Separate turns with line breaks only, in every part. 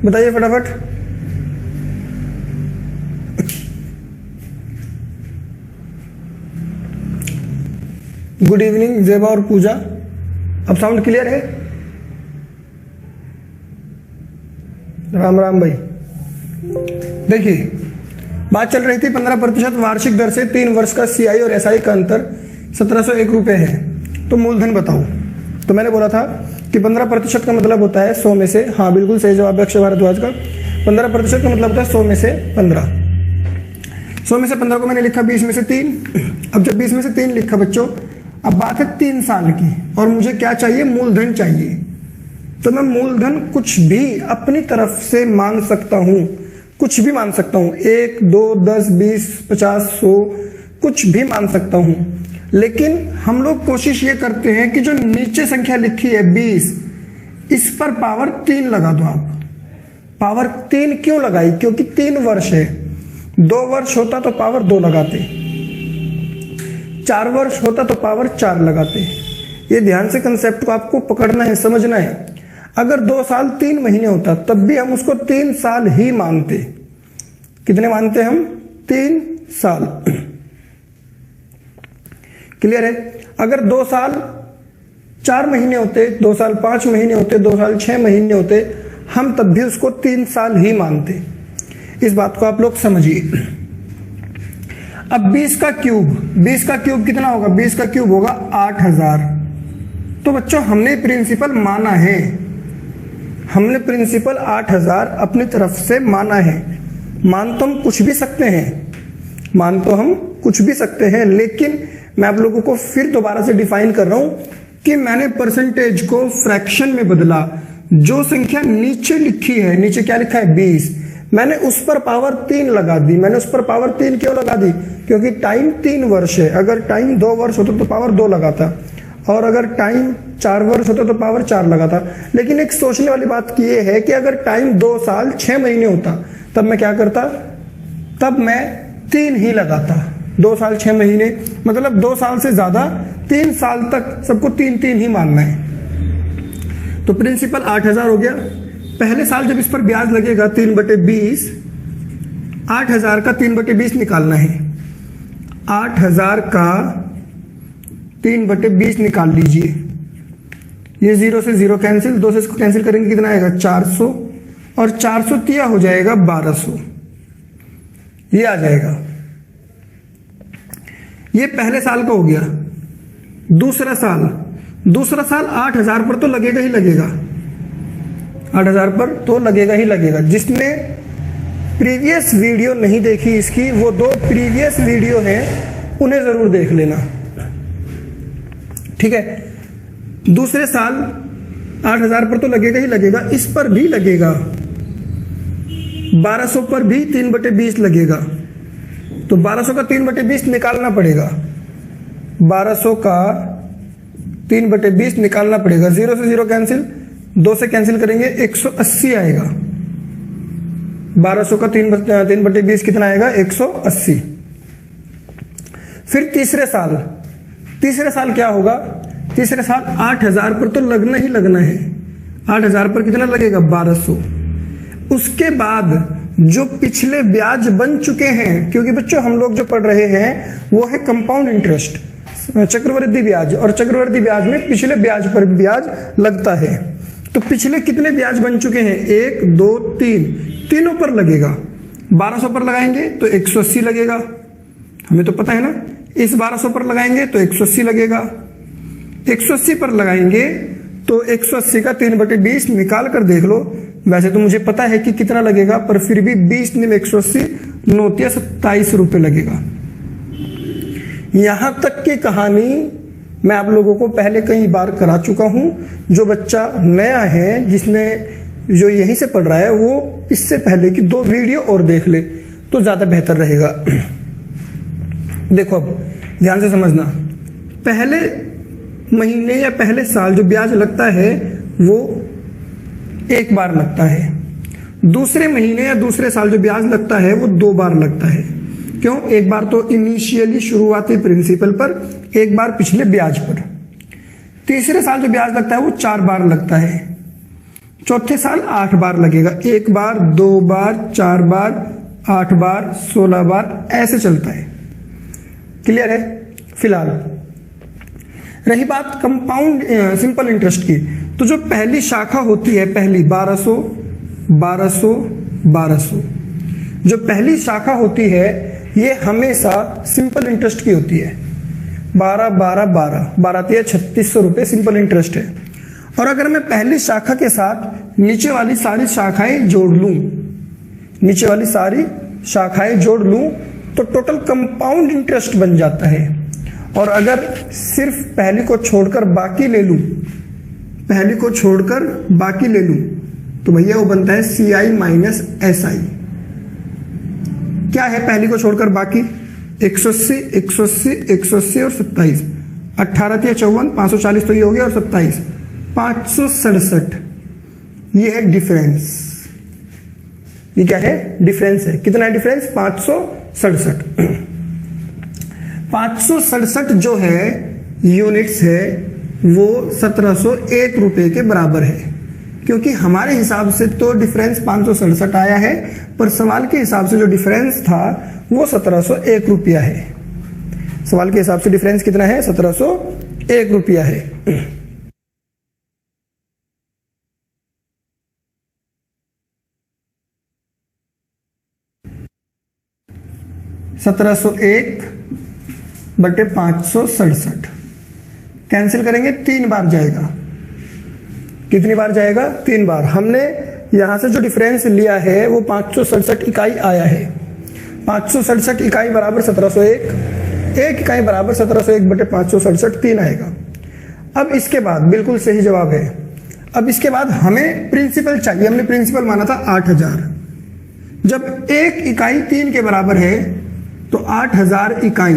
बताइए फटाफट। Good evening जेबा और पूजा, अब साउंड क्लियर है? राम राम भाई। देखिए बात चल रही थी 15% वार्षिक दर से 3 वर्ष का सीआई और एसआई का अंतर 1701 रुपए है, तो मूलधन बताओ। तो मैंने बोला था कि 15% का मतलब होता है 100 में से, हाँ बिल्कुल सही जवाब है अक्षय भारद्वाज का। 15% का मतलब होता है 100 में से 15। 100 में से 15 को मैंने लिखा 20 में से 3। अब जब 20 में से 3 लिखा बच्चों, अब बात है 3 साल की और मुझे क्या चाहिए, मूलधन चाहिए। तो मैं मूलधन कुछ भी अपनी तरफ से मान सकता हूं, कुछ भी मान सकता हूं, 1, 2, 10, 20, 50, 100, कुछ भी मान सकता हूं। लेकिन हम लोग कोशिश ये करते हैं कि जो नीचे संख्या लिखी है 20, इस पर पावर 3 लगा दो आप। पावर 3 क्यों लगाई? क्योंकि 3 वर्ष है। 2 वर्ष होता तो पावर 2 लगाते, 4 वर्ष होता तो पावर 4 लगाते। ये ध्यान से कंसेप्ट को आपको पकड़ना है, समझना है। अगर 2 साल 3 महीने होता तब भी हम उसको 3 साल ही मानते। कितने मानते हम? 3 साल। क्लियर है? अगर 2 साल 4 महीने होते, 2 साल 5 महीने होते, 2 साल 6 महीने होते, हम तब भी उसको 3 साल ही मानते। इस बात को आप लोग समझिए। अब 20 का क्यूब कितना होगा? 20 का क्यूब होगा 8000। तो बच्चों हमने प्रिंसिपल माना है, हमने प्रिंसिपल 8000 अपनी तरफ से माना है। मान तो हम कुछ भी सकते हैं, मान तो हम कुछ भी सकते हैं, लेकिन मैं आप लोगों को फिर दोबारा से डिफाइन कर रहा हूं कि मैंने परसेंटेज को फ्रैक्शन में बदला। जो संख्या नीचे लिखी है, नीचे क्या लिखा है 20, मैंने उस पर पावर 3 लगा दी। मैंने उस पर पावर 3 क्यों लगा दी? क्योंकि टाइम 3 वर्ष है। अगर टाइम 2 वर्ष होता तो पावर 2 लगाता, और अगर टाइम 4 वर्ष होता तो पावर 4 लगाता। लेकिन एक सोचने वाली बात की ये है कि अगर टाइम 2 साल 6 महीने होता तब मैं क्या करता? तब मैं 3 ही लगाता। 2 साल 6 महीने मतलब 2 साल से ज्यादा, 3 साल तक सबको 3 ही मानना है। तो प्रिंसिपल 8000 हो गया। पहले साल जब इस पर ब्याज लगेगा 3/20, 8000 का 3/20 निकालना है। 8000 का 3/20 निकाल लीजिए। ये 0 से 0 कैंसिल, 2 से इसको कैंसिल करेंगे कितना आएगा? 400, और 400 तिया हो जाएगा 1200, ये आ जाएगा। ये पहले साल का हो गया। दूसरा साल 8000 पर तो लगेगा ही लगेगा, 8000 पर तो लगेगा ही लगेगा। जिसने प्रीवियस वीडियो नहीं देखी इसकी, वो 2 प्रीवियस वीडियो हैं, उन्हें जरूर देख लेना, ठीक है। दूसरे साल 8000 पर तो लगेगा ही लगेगा, इस पर भी लगेगा, 1200 पर भी 3/20 लगेगा। तो 1200 का 3/20 निकालना पड़ेगा, 1200 का 3/20 निकालना पड़ेगा। 0 से 0 कैंसिल, 2 से कैंसिल करेंगे 180 आएगा। 1200 का 3/20 कितना आएगा? 180। फिर तीसरे साल क्या होगा? तीसरे साल 8000 पर तो लगना ही लगना है। 8000 पर कितना लगेगा? 1200। उसके बाद जो पिछले ब्याज बन चुके हैं, क्योंकि बच्चों हम लोग जो पढ़ रहे हैं वो है कंपाउंड इंटरेस्ट, चक्रवृद्धि ब्याज, और चक्रवृद्धि ब्याज में पिछले ब्याज पर ब्याज लगता है। तो पिछले कितने ब्याज बन चुके हैं? 1, 2, 3, तीनों पर लगेगा। 1200 पर लगाएंगे तो 180 लगेगा, हमें तो पता है ना। इस 1200 पर लगाएंगे तो 180 लगेगा। 180 पर लगाएंगे तो 180 का 3/20 निकाल कर देख लो। वैसे तो मुझे पता है कि कितना लगेगा, पर फिर भी 20 में 180, 9 27 रुपए लगेगा। यहां तक की कहानी मैं आप लोगों को पहले कई बार करा चुका हूं। जो बच्चा नया है, जिसने जो यहीं से पढ़ रहा है, वो इससे पहले कि 2 वीडियो और देख ले तो ज्यादा बेहतर रहेगा। देखो अब ध्यान से समझना, पहले महीने या पहले साल जो ब्याज लगता है वो एक बार लगता है। दूसरे महीने या दूसरे साल जो ब्याज लगता है वो 2 बार लगता है। क्यों? एक बार तो इनिशियली शुरुआती प्रिंसिपल पर, एक बार पिछले ब्याज पर। तीसरे साल जो ब्याज लगता है वो 4 बार लगता है। चौथे साल 8 बार लगेगा, 1 बार, 2 बार, 4 बार, 8 बार, 16 बार, ऐसे चलता है। क्लियर है? फिलहाल रही बात कंपाउंड सिंपल इंटरेस्ट की, तो जो पहली शाखा होती है, पहली 1200, 1200, 1200, जो पहली शाखा होती है ये हमेशा सिंपल इंटरेस्ट की होती है। 12 12 12 12 3600 रुपये सिंपल इंटरेस्ट है। और अगर मैं पहली शाखा के साथ नीचे वाली सारी शाखाएं जोड़ लूं, नीचे वाली सारी शाखाएं जोड़ लूं, तो टोटल कंपाउंड इंटरेस्ट बन जाता है। और अगर सिर्फ पहली को छोड़कर बाकी ले लूं, पहली को छोड़कर बाकी ले लूं, तो भैया वो बनता है CI माइनस SI। क्या है पहली को छोड़कर बाकी? 180, 180, 180 और 27, 18 × 54, 540 तो ये हो गया, और 27, 567। ये है डिफरेंस। ये क्या है? डिफरेंस है। कितना है डिफरेंस? 567। 567 जो है यूनिट्स है वो 1701 रुपए के बराबर है। क्योंकि हमारे हिसाब से तो डिफरेंस 567 आया है, पर सवाल के हिसाब से जो डिफरेंस था वो 1701 रुपया है। सवाल के हिसाब से डिफरेंस कितना है? 1701 रुपया है। 1701 बटे 567 कैंसिल करेंगे, 3 बार जाएगा। कितनी बार जाएगा? 3 बार। हमने यहां से जो डिफरेंस लिया है वो 567 इकाई आया है। 567 इकाई बराबर 1701, 1 इकाई बराबर 1701 बटे 567, 3 आएगा। अब इसके बाद बिल्कुल सही जवाब है। अब इसके बाद हमें प्रिंसिपल चाहिए। हमने प्रिंसिपल माना था 8000। जब 1 इकाई 3 के बराबर है तो 8000 इकाई,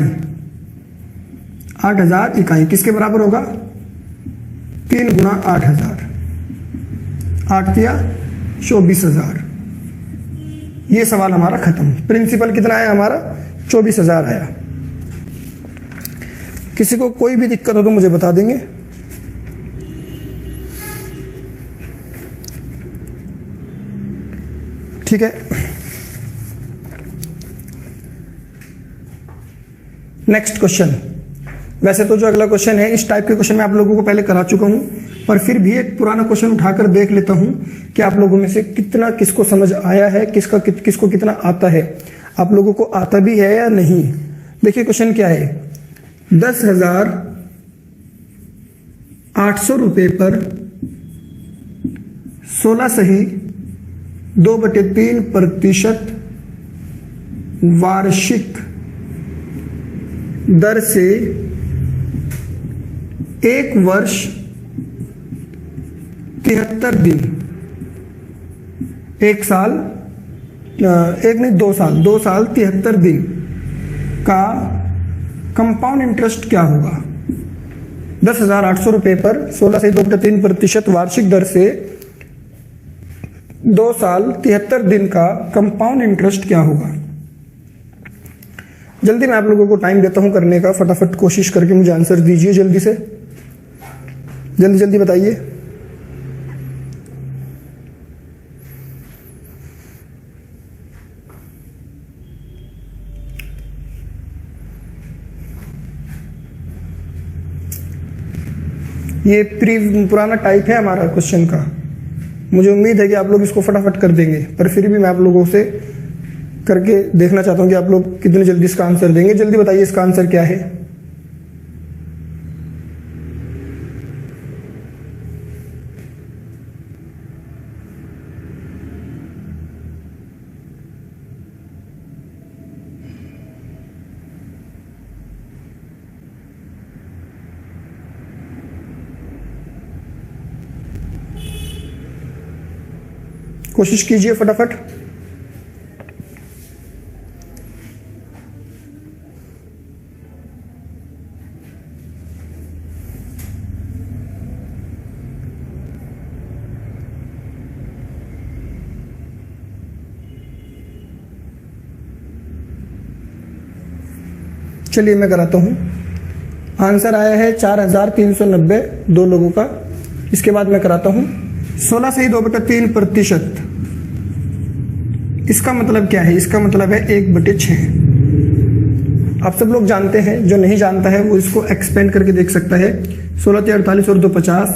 8000 इकाई किसके बराबर होगा? 3 गुना 8000, 8 तिया 24,000। ये सवाल हमारा खत्म। प्रिंसिपल कितना आया हमारा? 24,000 आया। किसी को कोई भी दिक्कत हो तो मुझे बता देंगे। ठीक है, नेक्स्ट क्वेश्चन। वैसे तो जो अगला क्वेश्चन है, इस टाइप के क्वेश्चन मैं आप लोगों को पहले करा चुका हूं, पर फिर भी एक पुराना क्वेश्चन उठाकर देख लेता हूं कि आप लोगों में से कितना किसको समझ आया है, किसको कितना आता है, आप लोगों को आता भी है या नहीं। देखिए क्वेश्चन क्या है। 10,800 रुपए पर 16 सही 2/3% वार्षिक दर से 1 वर्ष 73 दिन, 1 साल, 2 साल, 2 साल 73 दिन का कंपाउंड इंटरेस्ट क्या होगा? 10,800 रुपए पर 16 से 2/3% वार्षिक दर से 2 साल 73 दिन का कंपाउंड इंटरेस्ट क्या होगा? जल्दी मैं आप लोगों को टाइम देता हूं करने का, फटाफट कोशिश करके मुझे आंसर दीजिए जल्दी से, जल्दी जल्दी बताइए। ये पुराना टाइप है हमारा क्वेश्चन का। मुझे उम्मीद है कि आप लोग इसको फटाफट कर देंगे, पर फिर भी मैं आप लोगों से करके देखना चाहता हूं कि आप लोग कितनी जल्दी इसका आंसर देंगे। जल्दी बताइए इसका आंसर क्या है। कोशिश कीजिए फटाफट। चलिए मैं कराता हूं। आंसर आया है 4,390 दो लोगों का। इसके बाद मैं कराता हूं 16 से ही 2/3%। इसका मतलब क्या है? इसका मतलब है 1/6। आप सब लोग जानते हैं, जो नहीं जानता है वो इसको एक्सपेंड करके देख सकता है। 16 × 48 और 2 50,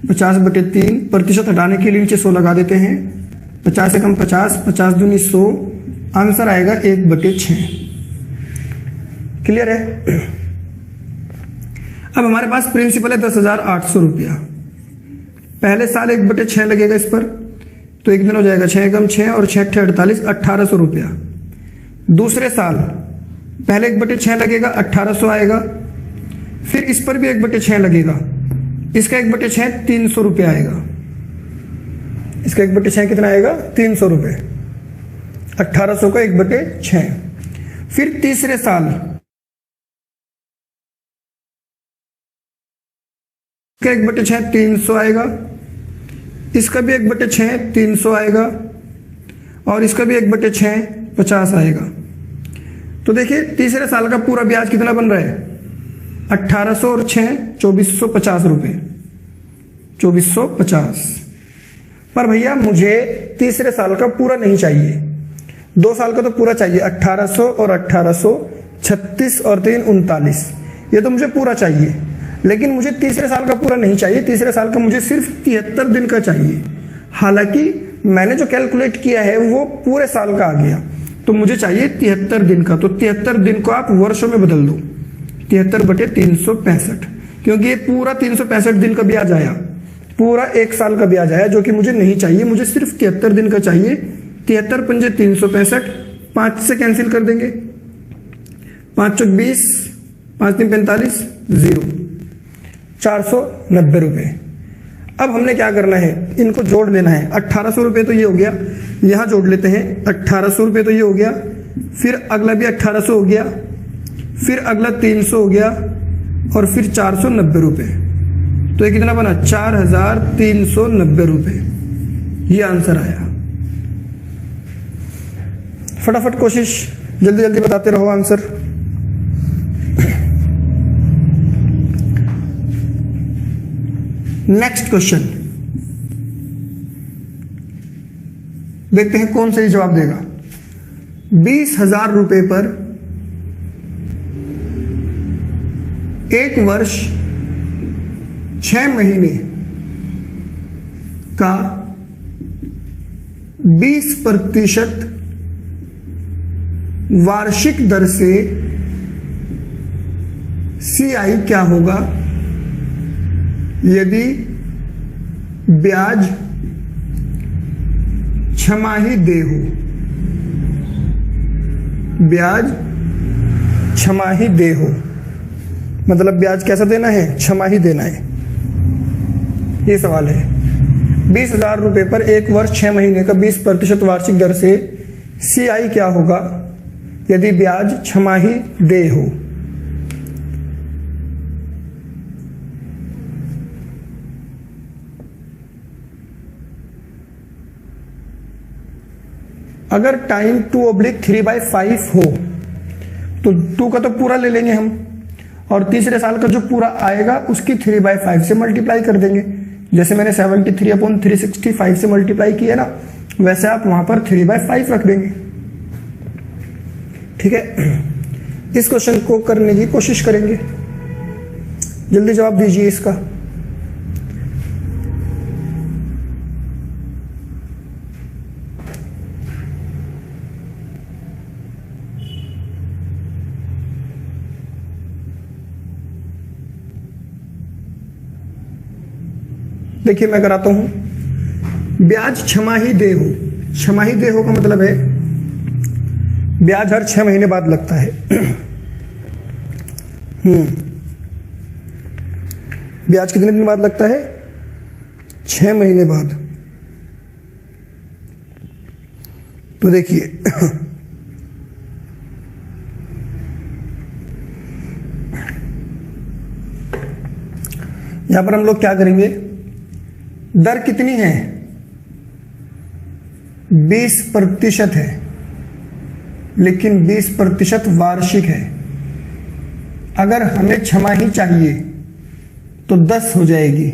50/3। प्रतिशत हटाने के लिए नीचे 100 लगा देते हैं। 50 से कम 50, 50 दूनी 100, आंसर आएगा 1/6। क्लियर है? अब हमारे पास प्रिंसिपल है 10,800 रुपया। पहले साल 1/6 लगेगा इस पर, तो एक दिन हो जाएगा 6 कम 6 और 6 48, 1800 रुपया। दूसरे साल पहले 1/6 लगेगा, 1800 आएगा। फिर इस पर भी 1/6 लगेगा, इसका 1/6 300 रुपया आएगा। इसका 1/6 कितना आएगा? 300 रुपये। 1800 का 1/6। फिर तीसरे साल का 1/6 300 आएगा, इसका भी 1/6 300 आएगा, और इसका भी 1/6 50 आएगा। तो देखिए तीसरे साल का पूरा ब्याज कितना बन रहा है? 1800 और 6 2450 रुपये, 2450। पर भैया मुझे तीसरे साल का पूरा नहीं चाहिए, 2 साल का तो पूरा चाहिए। 1800 और 1800, 36 और 3 39, ये तो मुझे पूरा चाहिए। लेकिन मुझे तीसरे साल का पूरा नहीं चाहिए, तीसरे साल का मुझे सिर्फ 73 दिन का चाहिए। हालांकि मैंने जो कैलकुलेट किया है वो पूरे साल का आ गया, तो मुझे चाहिए 73 दिन का। तो 73 दिन को आप वर्षों में बदल दो, 73/365, क्योंककि ये पूरा 365 दिन का ब्याज आया, पूरा 1 साल का ब्याज आया, जो कि मुझे नहीं चाहिए। मुझे सिर्फ 73 दिन का चाहिए। 73 पंजे 365, 5 से कैंसिल कर देंगे, 5 चौक 20, 5 3 45, 0, 490 रुपये। अब हमने क्या करना है? इनको जोड़ लेना है। 1800 रुपये तो ये हो गया, यहां जोड़ लेते हैं। 1800 रुपये तो ये हो गया, फिर अगला भी 1800 हो गया, फिर अगला 300 हो गया, और फिर 490 रुपये। तो ये कितना बना? 4390 रुपये। ये आंसर आया। फटाफट कोशिश, जल्दी जल्दी बताते रहो आंसर। नेक्स्ट क्वेश्चन देखते हैं कौन सही जवाब देगा। 20,000 रुपए पर 1 वर्ष 6 महीने का 20% वार्षिक दर से CI क्या होगा यदि ब्याज छमाही देय हो? ब्याज छमाही देय हो मतलब ब्याज कैसा देना है? छमाही देना है। ये सवाल है। 20,000 रुपए पर 1 वर्ष 6 महीने का 20% वार्षिक दर से CI क्या होगा यदि ब्याज छमाही देय हो? अगर टाइम 2/3/5 हो तो 2 का तो पूरा ले लेंगे हम, और तीसरे साल का जो पूरा आएगा उसकी 3/5 से मल्टीप्लाई कर देंगे। जैसे मैंने 73/365 से मल्टीप्लाई किया ना, वैसे आप वहां पर 3/5 रख देंगे। ठीक है, इस क्वेश्चन को करने की कोशिश करेंगे। जल्दी जवाब दीजिए इसका। देखिए मैं कराता हूं। ब्याज छमाही देय हो, छमाही देय हो का मतलब है ब्याज हर 6 महीने बाद लगता है। ब्याज कितने दिन बाद लगता है? 6 महीने बाद। तो देखिए यहां पर हम लोग क्या करेंगे, दर कितनी है? 20% है, लेकिन 20% वार्षिक है। अगर हमें छमाही चाहिए तो 10 हो जाएगी,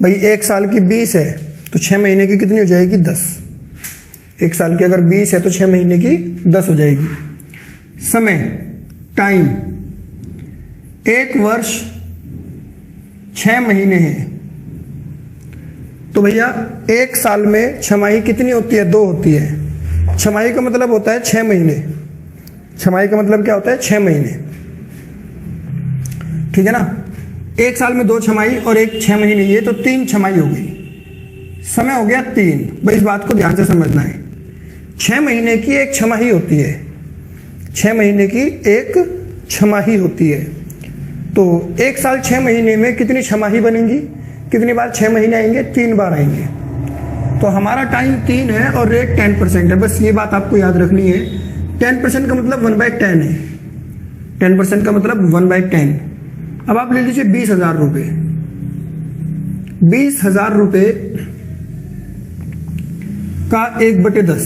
भाई 1 साल की 20 है तो 6 महीने की कितनी हो जाएगी? 10। 1 साल की अगर 20 है तो 6 महीने की 10 हो जाएगी। समय, टाइम, 1 वर्ष 6 महीने हैं तो भैया 1 साल में छमाही कितनी होती है? 2 होती है। छमाही का मतलब होता है 6 महीने। छमाही का मतलब क्या होता है? 6 महीने, ठीक है ना। 1 साल में 2 छमाही और 1 6 महीने, ये तो 3 छमाही हो गई। समय हो गया 3। भाई इस बात को ध्यान से समझना है। 6 महीने की 1 छमाही होती है। 6 महीने की 1 छमाही होती है। तो 1 साल 6 महीने में कितनी छमाही बनेंगी? कितनी बार 6 महीने आएंगे? 3 बार आएंगे। तो हमारा टाइम 3 है और रेट 10% है। बस ये बात आपको याद रखनी है। 10% का मतलब 1/10 है। 10% का मतलब 1/10। अब आप ले लीजिए 20,000 रुपये। 20,000 रुपये का 1/10।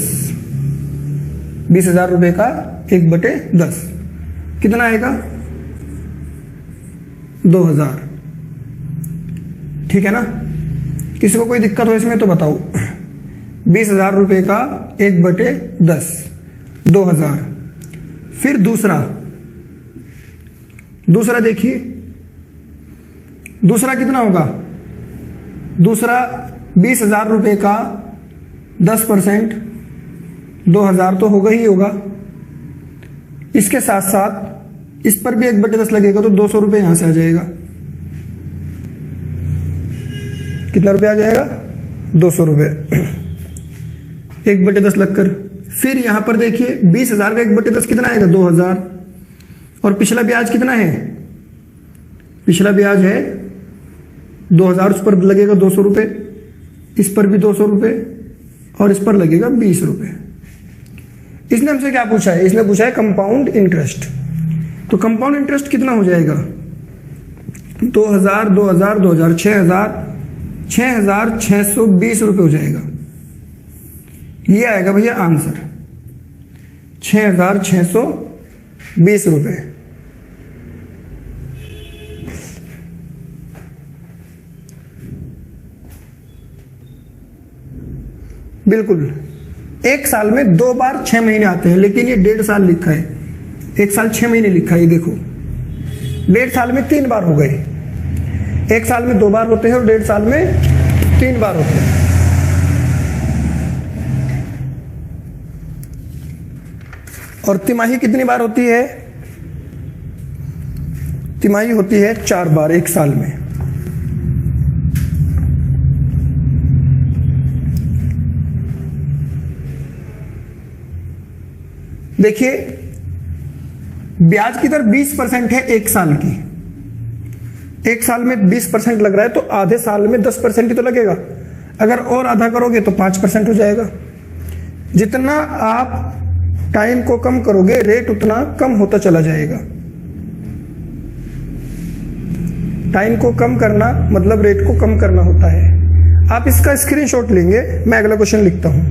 20,000 रुपये का 1/10 कितना आएगा? 2,000, ठीक है ना। किसी को कोई दिक्कत हो इसमें तो बताओ। 20,000 रुपये का 1/10, 2,000। फिर दूसरा देखिए, दूसरा कितना होगा? दूसरा 20,000 रुपये का 10%, 2,000 तो होगा ही होगा। इसके साथ साथ इस पर भी 1/10 लगेगा तो 200 रुपये यहां से आ जाएगा। कितना रुपये आ जाएगा? 200 रुपये 1/10 लगकर। फिर यहां पर देखिए 20,000 का 1/10 कितना आएगा? 2,000। और पिछला ब्याज कितना है? पिछला ब्याज है 2,000, उस पर लगेगा 200 रुपये, इस पर भी 200 रुपये और इस पर लगेगा 20 रुपये। इसने हमसे क्या पूछा है? इसने पूछा है कंपाउंड इंटरेस्ट। तो कंपाउंड इंटरेस्ट कितना हो जाएगा? 2,000, 2,000, 2,000, 6,620 रुपये हो जाएगा। ये आएगा भैया आंसर, 6,620 रुपये। बिल्कुल। 1 साल में 2 बार 6 महीने आते हैं, लेकिन ये 1.5 साल लिखा है। 1 साल 6 महीने लिखा है, ये देखो। 1.5 साल में 3 बार हो गए। 1 साल में 2 बार होते हैं और 1.5 साल में 3 बार होते हैं। और तिमाही कितनी बार होती है? तिमाही होती है 4 बार 1 साल में। देखिए ब्याज की दर 20% है 1 साल की। 1 साल में 20% लग रहा है तो आधे साल में 10% ही तो लगेगा। अगर और आधा करोगे तो 5% हो जाएगा। जितना आप टाइम को कम करोगे रेट उतना कम होता चला जाएगा। टाइम को कम करना मतलब रेट को कम करना होता है। आप इसका स्क्रीनशॉट लेंगे, मैं अगला क्वेश्चन लिखता हूं।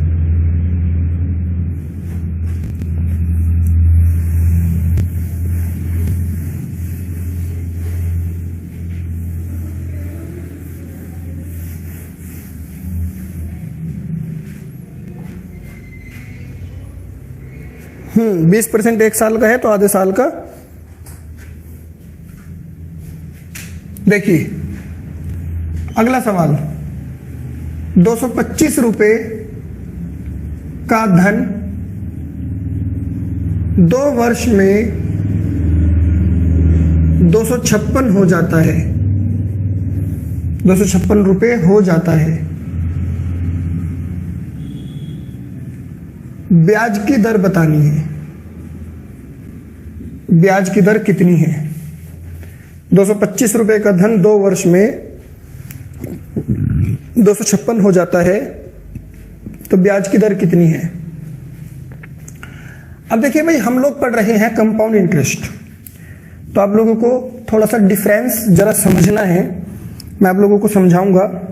हम्म, 20% 1 साल का है तो आधे साल का। देखिए अगला सवाल, 225 रुपये का धन 2 वर्ष में 256 हो जाता है। 256 रुपये हो जाता है। ब्याज की दर बतानी है। ब्याज की दर कितनी है? 225 रुपये का धन 2 वर्ष में 256 हो जाता है तो ब्याज की दर कितनी है? अब देखिए भाई, हम लोग पढ़ रहे हैं कंपाउंड इंटरेस्ट, तो आप लोगों को थोड़ा सा डिफरेंस जरा समझना है। मैं आप लोगों को समझाऊंगा।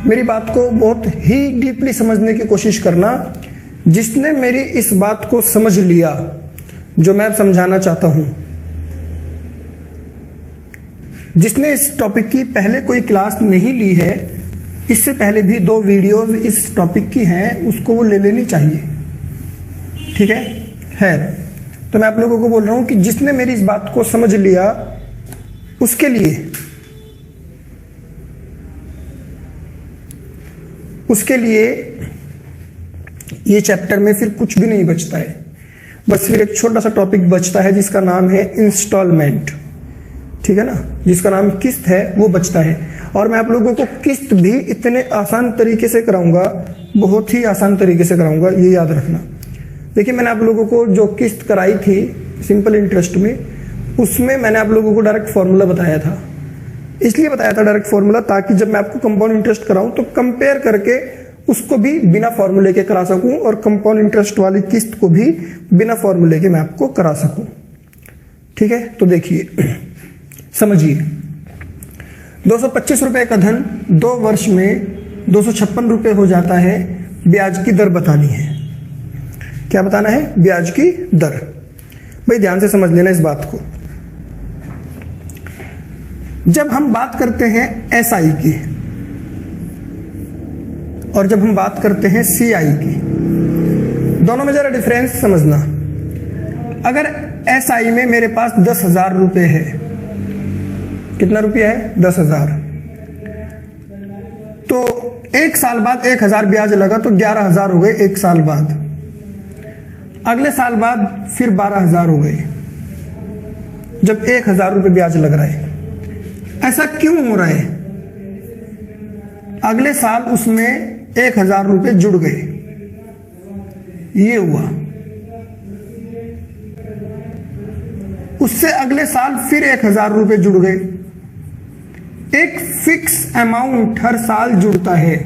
मेरी बात को बहुत ही डीपली समझने की कोशिश करना। जिसने मेरी इस बात को समझ लिया जो मैं समझाना चाहता हूं, जिसने इस टॉपिक की पहले कोई क्लास नहीं ली है, इससे पहले भी 2 वीडियोस इस टॉपिक की हैं, उसको वो ले लेनी चाहिए। ठीक है। तो मैं आप लोगों को बोल रहा हूं कि जिसने मेरी इस बात को समझ लिया उसके लिए ये चैप्टर में फिर कुछ भी नहीं बचता है, बस फिर एक छोटा सा टॉपिक बचता है जिसका नाम है इंस्टॉलमेंट। ठीक है ना, जिसका नाम किस्त है वो बचता है। और मैं आप लोगों को किस्त भी इतने आसान तरीके से कराऊंगा, बहुत ही आसान तरीके से कराऊंगा, ये याद रखना। देखिए, मैंने आप लोगों को जो किस्त कराई थी सिंपल इंटरेस्ट में, उसमें मैंने आप लोगों को डायरेक्ट फॉर्मूला बताया था। इसलिए बताया था डायरेक्ट फॉर्मूला, ताकि जब मैं आपको कंपाउंड इंटरेस्ट कराऊं तो कंपेयर करके उसको भी बिना फॉर्मूले के करा सकूं, और कंपाउंड इंटरेस्ट वाली किस्त को भी बिना फॉर्मूले के मैं आपको करा सकूं। ठीक है, तो देखिए, समझिए, 225 रुपए का धन 2 वर्ष में 256 रुपए हो जाता है। ब्याज की दर बतानी है। क्या बताना है? ब्याज की दर। भाई ध्यान से समझ लेना इस बात को। जब हम बात करते हैं SI की और जब हम बात करते हैं CI की, दोनों में जरा डिफरेंस समझना। अगर SI में मेरे पास 10,000 रुपए है, कितना रुपया है? 10,000। तो 1 साल बाद 1,000 ब्याज लगा तो 11,000 हो गए 1 साल बाद। अगले साल बाद फिर 12,000 हो गए, जब 1,000 रुपए ब्याज लग रहा है। ऐसा क्यों हो रहा है? अगले साल उसमें 1,000 रुपए जुड़ गए, ये हुआ। उससे अगले साल फिर 1,000 रुपए जुड़ गए। एक फिक्स अमाउंट हर साल जुड़ता है।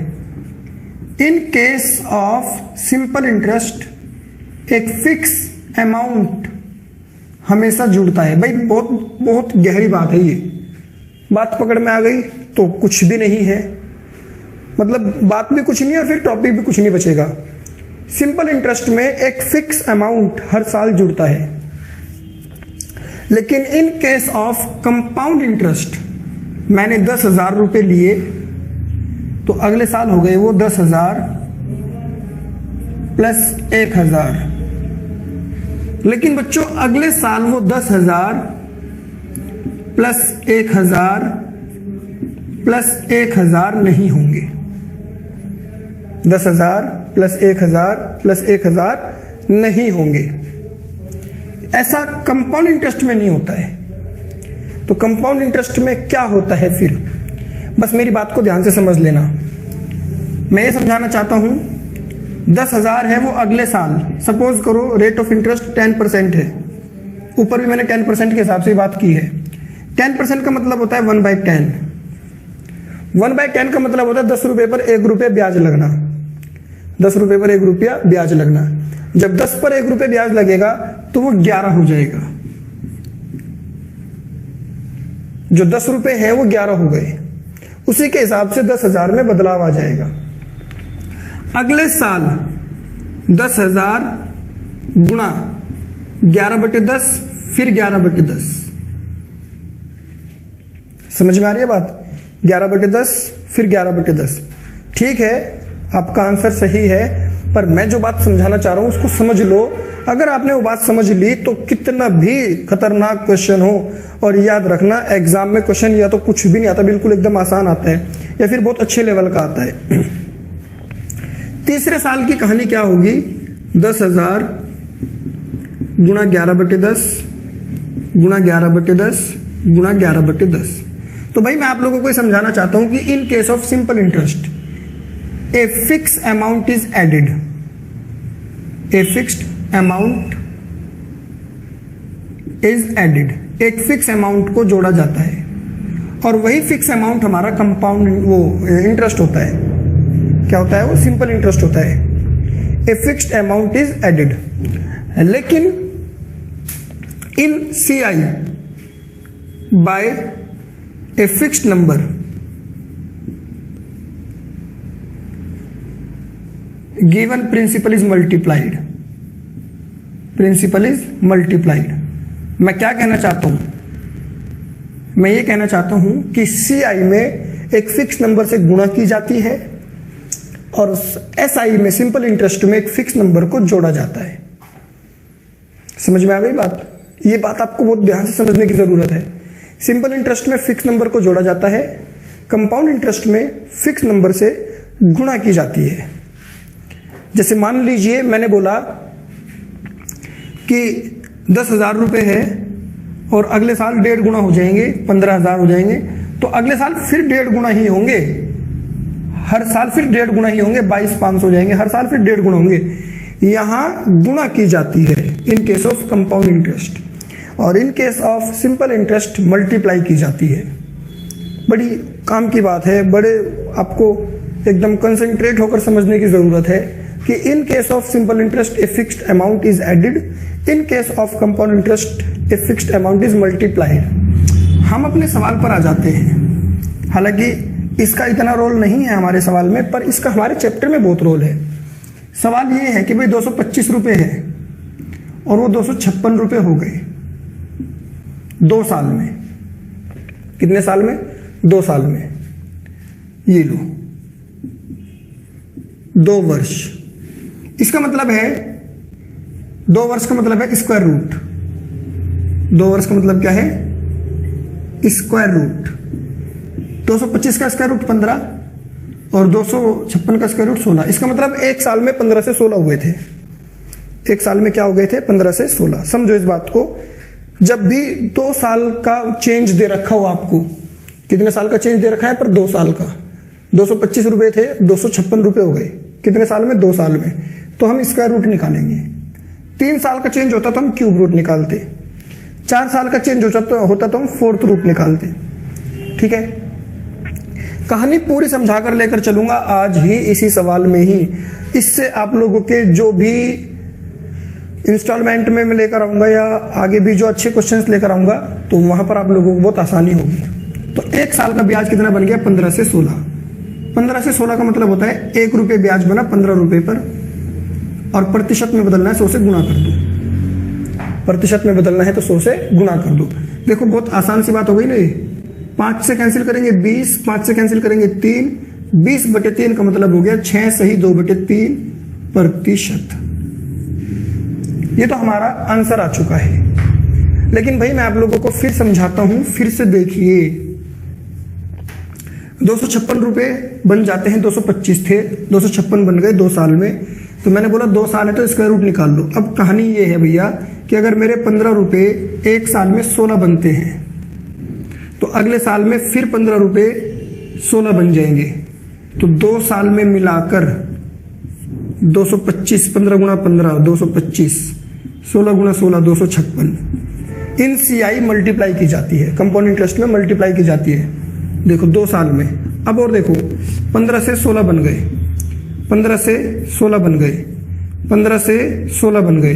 In case of simple interest एक फिक्स अमाउंट हमेशा जुड़ता है। भाई बहुत बहुत गहरी बात है ये। बात पकड़ में आ गई तो कुछ भी नहीं है, मतलब बात भी कुछ नहीं और फिर टॉपिक भी कुछ नहीं बचेगा। सिंपल इंटरेस्ट में एक फिक्स अमाउंट हर साल जुड़ता है, लेकिन इन केस ऑफ कंपाउंड इंटरेस्ट मैंने 10,000 रुपए लिए तो अगले साल हो गए वो 10,000 प्लस 1,000। लेकिन बच्चों अगले साल वो 10,000 प्लस 1,000 प्लस 1,000 नहीं होंगे। 10,000 प्लस 1,000 प्लस 1,000 नहीं होंगे। ऐसा कंपाउंड इंटरेस्ट में नहीं होता है। तो कंपाउंड इंटरेस्ट में क्या होता है फिर? बस मेरी बात को ध्यान से समझ लेना। मैं ये समझाना चाहता हूं, 10,000 है वो अगले साल, सपोज करो रेट ऑफ इंटरेस्ट 10% है। ऊपर भी मैंने 10% के हिसाब से बात की है। 10% का मतलब होता है 1/10। 1/10 का मतलब होता है 10 रुपए पर 1 रुपया ब्याज लगना। 10 रुपए पर 1 रुपया ब्याज लगना। जब 10 पर 1 रुपया ब्याज लगेगा तो वो 11 हो जाएगा। जो 10 रुपए है वो 11 हो गए। उसी के हिसाब से 10,000 में बदलाव आ जाएगा। अगले साल 10,000 गुणा 11/10 फिर 11/10। समझ में आ रही है बात? 11/10 फिर 11/10। ठीक है, आपका आंसर सही है, पर मैं जो बात समझाना चाह रहा हूं उसको समझ लो। अगर आपने वो बात समझ ली तो कितना भी खतरनाक क्वेश्चन हो, और याद रखना एग्जाम में क्वेश्चन या तो कुछ भी नहीं आता, बिल्कुल एकदम आसान आता है, या फिर बहुत अच्छे लेवल का आता है। तीसरे साल की कहानी क्या होगी? 10,000 गुणा 11/10 गुणा 11/10 गुणा 11/10। तो भाई मैं आप लोगों को समझाना चाहता हूं कि in case of simple interest a fix amount is added. A fixed amount is added. एक फिक्स अमाउंट को जोड़ा जाता है, और वही फिक्स अमाउंट हमारा कंपाउंड वो इंटरेस्ट होता है। क्या होता है? वो सिंपल इंटरेस्ट होता है। A fixed amount is added. लेकिन in CI by a fixed number given principal is multiplied. Principal is multiplied. मैं क्या कहना चाहता हूं? मैं ये कहना चाहता हूं कि CI में एक फिक्स नंबर से गुणा की जाती है और SI में, सिंपल इंटरेस्ट में, एक फिक्स नंबर को जोड़ा जाता है। समझ में आ गई बात? ये बात आपको बहुत ध्यान से समझने की जरूरत है। सिंपल इंटरेस्ट में फिक्स नंबर को जोड़ा जाता है, कंपाउंड इंटरेस्ट में फिक्स नंबर से गुणा की जाती है। जैसे मान लीजिए मैंने बोला कि 10,000 रुपए है और अगले साल 1.5 गुना हो जाएंगे, 15,000 हो जाएंगे, तो अगले साल फिर 1.5 गुना ही होंगे, हर साल फिर 1.5 गुना ही होंगे, 22,500 हो जाएंगे, हर साल फिर 1.5 गुना होंगे। यहां गुणा की जाती है in case of compound interest, और in case of simple interest multiply की जाती है। बड़ी काम की बात है, बड़े आपको एकदम कंसंट्रेट होकर समझने की जरूरत है कि in case of simple interest a fixed amount is added, in case of compound interest a fixed amount is multiplied. हम अपने सवाल पर आ जाते हैं। हालांकि इसका इतना रोल नहीं है हमारे सवाल में, पर इसका हमारे चैप्टर में बहुत रोल है। सवाल ये है कि भाई 225 रुपए है और वो 256 रुपए हो गए 2 साल में। कितने साल में? 2 साल में। ये लो 2 वर्ष। इसका मतलब है 2 वर्ष का मतलब है स्क्वायर रूट। 2 वर्ष का मतलब क्या है? Square root. 225 का स्क्वायर रूट 15 और 256 का स्क्वायर रूट 16। इसका मतलब एक साल में 15 से 16 हुए थे। एक साल में क्या हो गए थे? 15 से 16। समझो इस बात को। जब भी 2 साल का चेंज दे रखा हो आपको, कितने साल का चेंज दे रखा है? पर 2 साल का। 225 रुपए थे, 256 रुपए हो गए। कितने साल में? 2 साल में। तो हम स्क्वायर रूट निकालेंगे। 3 साल का चेंज होता तो हम क्यूब रूट निकालते। 4 साल का चेंज होता तो हम फोर्थ रूट निकालते। ठीक है, कहानी पूरी समझा कर लेकर चलूंगा आज ही इसी सवाल में ही। इससे आप लोगों के जो भी इंस्टॉलमेंट में मैं लेकर आऊंगा या आगे भी जो अच्छे क्वेश्चंस लेकर आऊंगा, तो वहां पर आप लोगों को बहुत आसानी होगी। तो 1 साल का ब्याज कितना बन गया? 15 से 16। 15 से 16 का मतलब होता है 1 रुपये ब्याज बना 15 रुपए पर, और प्रतिशत में बदलना है 100 से गुणा कर दो। प्रतिशत में बदलना है तो 100 से गुणा कर दो। देखो बहुत आसान सी बात हो गई ना। 5 से कैंसिल करेंगे 20, 5 से कैंसिल करेंगे 3, 20/3 का मतलब हो गया 6 सही 2/3 प्रतिशत। ये तो हमारा आंसर आ चुका है। लेकिन भाई मैं आप लोगों को फिर समझाता हूं, फिर से देखिए। 256 रुपए बन जाते हैं, 225 थे, 256 बन गए 2 साल में। तो मैंने बोला 2 साल है तो स्क्वायर रूट निकाल लो। अब कहानी ये है भैया कि अगर मेरे 15 रुपए 1 साल में 16 बनते हैं, तो अगले साल में फिर 15 रुपए 16 बन जाएंगे। तो 2 साल में मिलाकर 225, 15 गुणा 15 225, 16 गुणा 16 256। इन CI मल्टीप्लाई की जाती है, कंपाउंड इंटरेस्ट में मल्टीप्लाई की जाती है। देखो 2 साल में। अब और देखो 15 से 16 बन गए, 15 से 16 बन गए, 15 से 16 बन गए।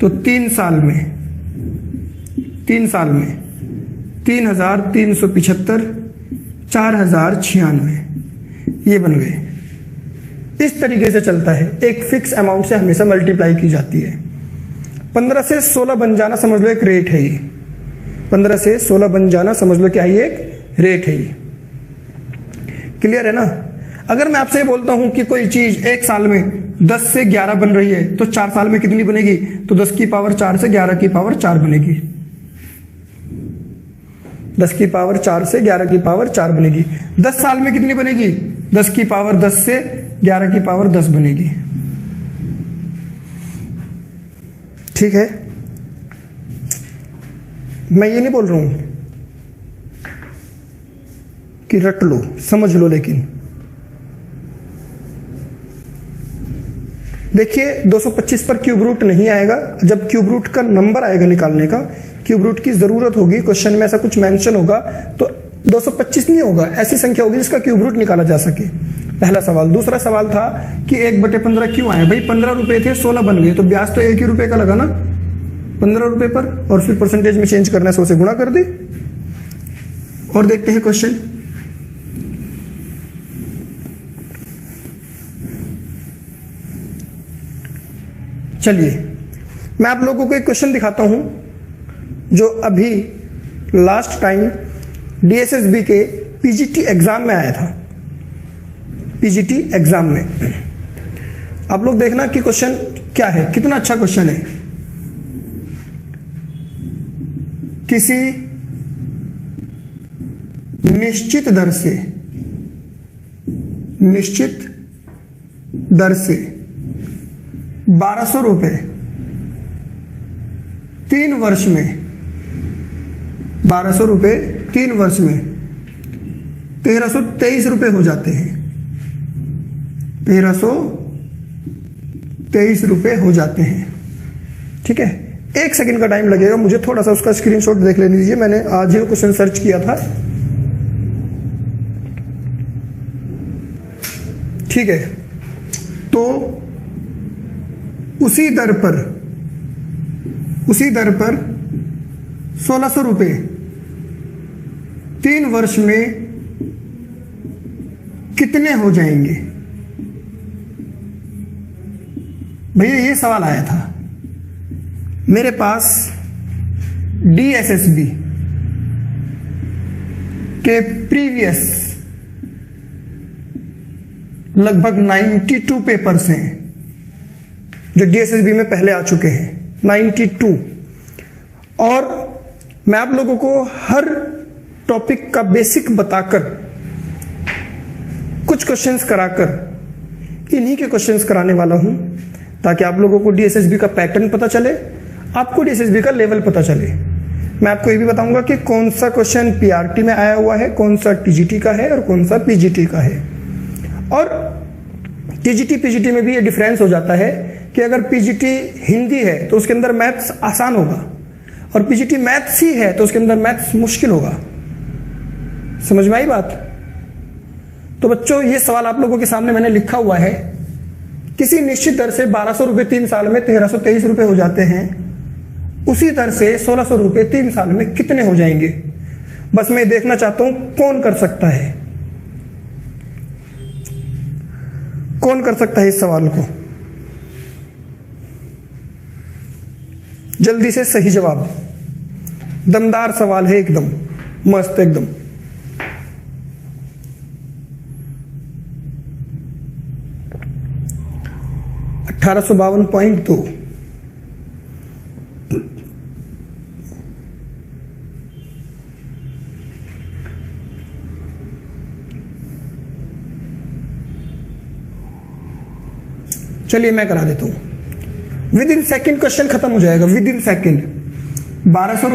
तो 3 साल में 3,375, 4,096 ये बन गए। इस तरीके से चलता है। एक फिक्स अमाउंट से हमेशा मल्टीप्लाई की जाती है। 15 से 16 बन जाना समझ लो एक रेट है ये। 15 से 16 बन जाना समझ लो क्या है? एक रेट है ये। क्लियर है ना? अगर मैं आपसे बोलता हूं कि कोई चीज 1 साल में 10 से 11 बन रही है, तो 4 साल में कितनी बनेगी? तो 10 की पावर 4 से 11 की पावर 4 बनेगी। 10 की पावर 4 से 11 की पावर 4 बनेगी। 10 साल में कितनी बनेगी? 10 की पावर 10 से 11 की पावर 10 बनेगी। ठीक है, मैं ये नहीं बोल रहा हूं कि रट लो, समझ लो। लेकिन देखिए 225 पर क्यूब रूट नहीं आएगा। जब क्यूब रूट का नंबर आएगा निकालने का, क्यूब रूट की जरूरत होगी, क्वेश्चन में ऐसा कुछ मेंशन होगा, तो 225 नहीं होगा, ऐसी संख्या होगी जिसका क्यूब रूट निकाला जा सके। पहला सवाल। दूसरा सवाल था कि 1/15 क्यों आए? भाई 15 रुपए थे, 16 बन गए, तो ब्याज तो 1 ही रुपए का लगा ना 15 रुपए पर, और फिर परसेंटेज में चेंज करना है, 100 से गुणा कर दे। और देखते हैं क्वेश्चन। चलिए मैं आप लोगों को एक क्वेश्चन दिखाता हूं जो अभी लास्ट टाइम DSSB के PGT एग्जाम में आया था, PGT एग्जाम में। आप लोग देखना कि क्वेश्चन क्या है, कितना अच्छा क्वेश्चन है। किसी निश्चित दर से 1200 रुपए 3 वर्ष में, 1200 रुपए 3 वर्ष में 1323 रुपए हो जाते हैं, 1323 रुपए हो जाते हैं। ठीक है, 1 सेकंड का टाइम लगेगा, मुझे थोड़ा सा उसका स्क्रीनशॉट देख लेने दीजिए। मैंने आज ही क्वेश्चन सर्च किया था। ठीक है, तो उसी दर पर 1600 रुपए 3 वर्ष में कितने हो जाएंगे? भैया ये सवाल आया था मेरे पास DSSB के प्रीवियस लगभग 92 पेपर्स हैं जो DSSB में पहले आ चुके हैं, 92। और मैं आप लोगों को हर टॉपिक का बेसिक बताकर, कुछ क्वेश्चंस कराकर, इन्हीं के क्वेश्चंस कराने वाला हूं ताकि आप लोगों को DSSB का पैटर्न पता चले, आपको DSSB का लेवल पता चले। मैं आपको ये भी बताऊंगा कि कौन सा क्वेश्चन PRT में आया हुआ है, कौन सा TGT का है और कौन सा PGT का है। और TGT PGT में भी ये डिफरेंस हो जाता है कि अगर PGT हिंदी है तो उसके अंदर मैथ्स आसान होगा, और PGT मैथ्स ही है तो उसके अंदर मैथ्स मुश्किल होगा। समझ में आई बात? तो बच्चों, ये सवाल आप लोगों के सामने मैंने लिखा हुआ है। किसी निश्चित दर से 1200 रुपए 3 साल में 1323 रुपए हो जाते हैं, उसी दर से 1600 रुपए 3 साल में कितने हो जाएंगे? बस मैं देखना चाहता हूं कौन कर सकता है, कौन कर सकता है इस सवाल को। जल्दी से सही जवाब। दमदार सवाल है, एकदम मस्त, एकदम। $1852.2। चलिए मैं करा देता हूं। विद इन सेकेंड क्वेश्चन खत्म हो जाएगा, विद इन सेकेंड। 1200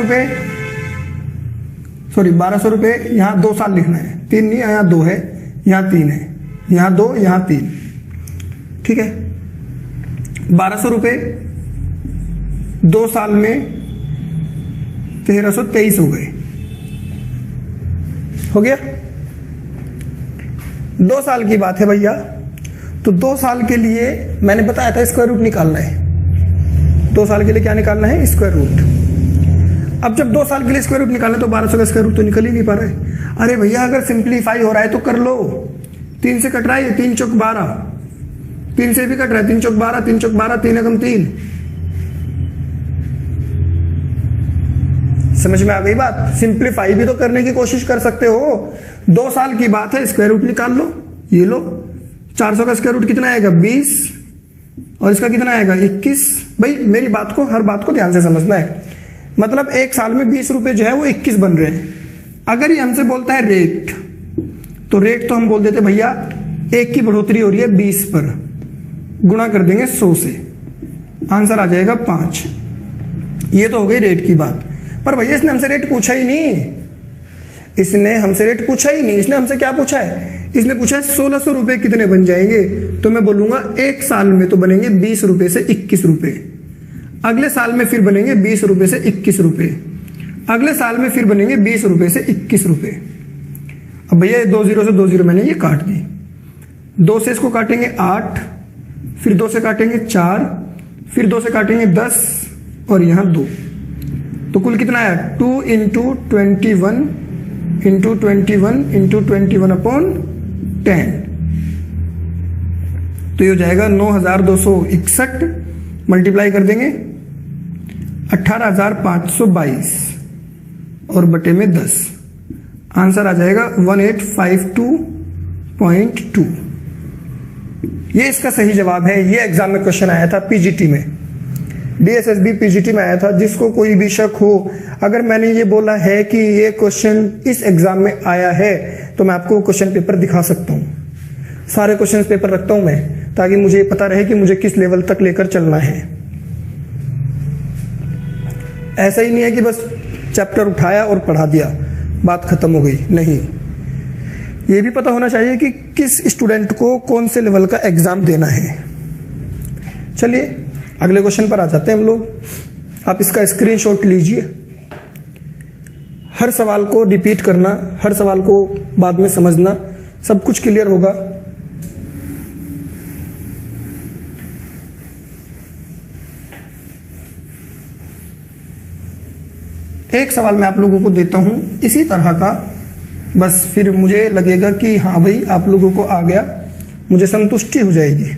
रुपए यहां 2 साल लिखना है, 3 नहीं, यहां 2 है, यहां 3 है, यहां 2, यहां 3। ठीक है, 1200 रुपए 2 साल में 1323 हो गए। हो गया? 2 साल की बात है भैया, तो 2 साल के लिए मैंने बताया था स्क्वायर रूट निकालना है। 2 साल के लिए क्या निकालना है? Square root. अब जब 2 साल के लिए स्क्वायर रूट निकालना है तो 1200 का स्क्वायर रूट तो निकल ही नहीं पा रहा है। अरे भैया, अगर सिंप्लीफाई हो रहा है तो कर लो। 3 से कट रहा है, 3 चौक 12, 3 से भी कट रहा है, 3 चौक 12, 3 चौक 12, 3 एकम 3। समझ में आ गई बात? सिंप्लीफाई भी तो करने की कोशिश कर सकते हो। 2 साल की बात है, स्क्वायर रूट निकाल लो। ये लो, 400 का स्क्वायर रूट कितना आएगा? 20, और इसका कितना आएगा? 21। भाई मेरी बात को, हर बात को ध्यान से समझना है। मतलब 1 साल में 20 रुपए जो है वो 21 बन रहे हैं। अगर ये हमसे बोलता है रेट, तो रेट तो हम बोल देते भैया 1 की बढ़ोतरी हो रही है 20 पर, गुणा कर देंगे 100 से, आंसर आ जाएगा 5। ये तो हो गई रेट की बात। पर भैया इसने हमसे रेट पूछा ही नहीं, इसने हमसे रेट पूछा ही नहीं। इसने हमसे क्या पूछा है? इसने पूछा है 1600 रुपए कितने बन जाएंगे। तो मैं बोलूंगा 1 साल में तो बनेंगे 20 रुपए से 21 रुपए, अगले साल में फिर बनेंगे 20 रुपए से 21 रुपए, अगले साल में फिर बनेंगे 20 रुपए से 21 रुपए। अब भैया 2 0 से 2 0 मैंने ये काट दी। 2 से इसको काटेंगे 8, फिर 2 से काटेंगे 4, फिर 2 से काटेंगे 10, और यहां 2। तो कुल कितना आया? 2 इंटू 21 इंटू 21 इंटू 21 अपॉन 10। तो ये हो जाएगा 9261, मल्टीप्लाई कर देंगे 18,522 और बटे में 10। आंसर आ जाएगा 1852.2। ये इसका सही जवाब है। ये एग्जाम में क्वेश्चन आया था पीजीटी में, डीएसएसबी पीजीटी में आया था। जिसको कोई भी शक हो, अगर मैंने ये बोला है कि ये क्वेश्चन इस एग्जाम में आया है तो मैं आपको क्वेश्चन पेपर दिखा सकता हूँ। सारे क्वेश्चन पेपर रखता हूं मैं, ताकि मुझे पता रहे कि मुझे किस लेवल तक लेकर चलना है। ऐसा ही नहीं है कि बस चैप्टर उठाया और पढ़ा दिया, बात खत्म हो गई। नहीं, ये भी पता होना चाहिए कि किस स्टूडेंट को कौन से लेवल का एग्जाम देना है। चलिए अगले क्वेश्चन पर आ जाते हैं हम लोग। आप इसका स्क्रीनशॉट लीजिए। हर सवाल को रिपीट करना, हर सवाल को बाद में समझना, सब कुछ क्लियर होगा। एक सवाल मैं आप लोगों को देता हूं इसी तरह का, बस फिर मुझे लगेगा कि हाँ भाई आप लोगों को आ गया, मुझे संतुष्टि हो जाएगी।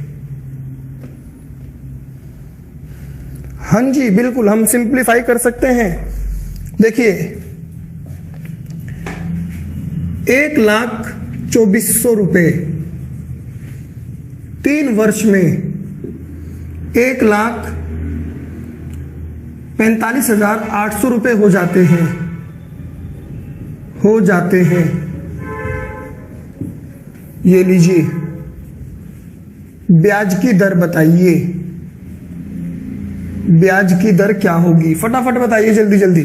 हाँ जी बिल्कुल, हम सिंप्लीफाई कर सकते हैं। देखिए 1,24,00,000 रुपए 3 वर्ष में 1,45,800 रुपए हो जाते हैं। ये लीजिए, ब्याज की दर बताइए, ब्याज की दर क्या होगी? फटाफट बताइए जल्दी जल्दी।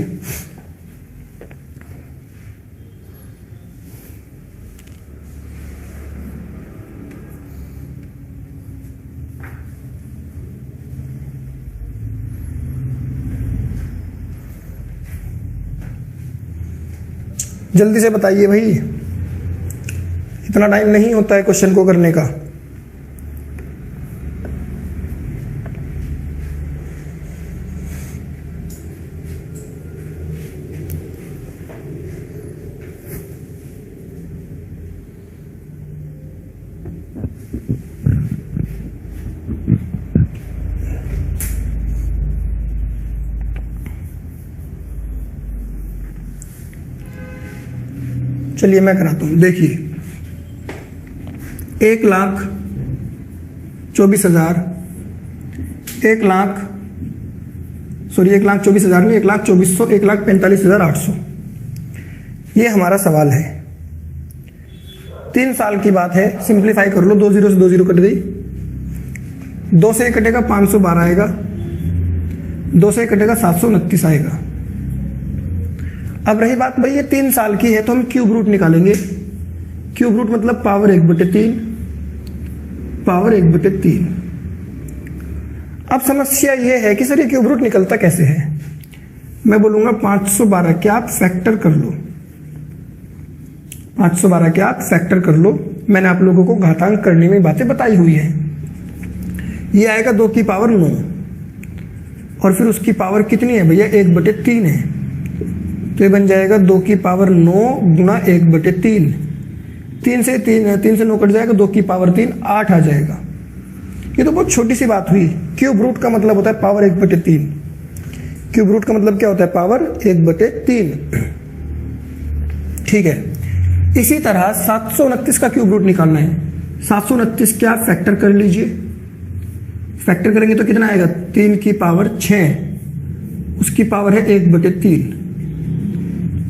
जल्दी से बताइए भाई, इतना टाइम नहीं होता है क्वेश्चन को करने का। चलिए मैं कराता हूं। देखिए 1,24,000 नहीं, 1,24,000, 1,45,800 ये हमारा सवाल है। 3 साल की बात है, सिंप्लीफाई कर लो। 2 0 से 2 0 कट गई, 2 से कटेगा 512 आएगा, 2 से कटेगा 729 आएगा। अब रही बात भाई ये 3 साल की है तो हम क्यूब रूट निकालेंगे। क्यूब रूट मतलब पावर 1/3, पावर 1/3। अब समस्या ये है कि सर ये क्यूब रूट निकलता कैसे है? मैं बोलूंगा 512 के आप फैक्टर कर लो, 512 के आप फैक्टर कर लो। मैंने आप लोगों को घातांक करने में बातें बताई हुई है। ये आएगा 2 की पावर 9 और फिर उसकी पावर कितनी है भैया? 1/3 है, तो ये बन जाएगा 2 की पावर 9 गुना 1/3। 3 से 9 कट जाएगा, 2 की पावर 3 8 आ जाएगा। ये तो बहुत छोटी सी बात हुई। क्यूब रूट का मतलब होता है पावर 1/3। क्यूब रूट का मतलब क्या होता है? पावर 1/3। ठीक है, इसी तरह 729 का क्यूब रूट निकालना है। 729 क्या फैक्टर कर लीजिए, फैक्टर करेंगे तो कितना आएगा? 3 की पावर 6, उसकी पावर है 1/3,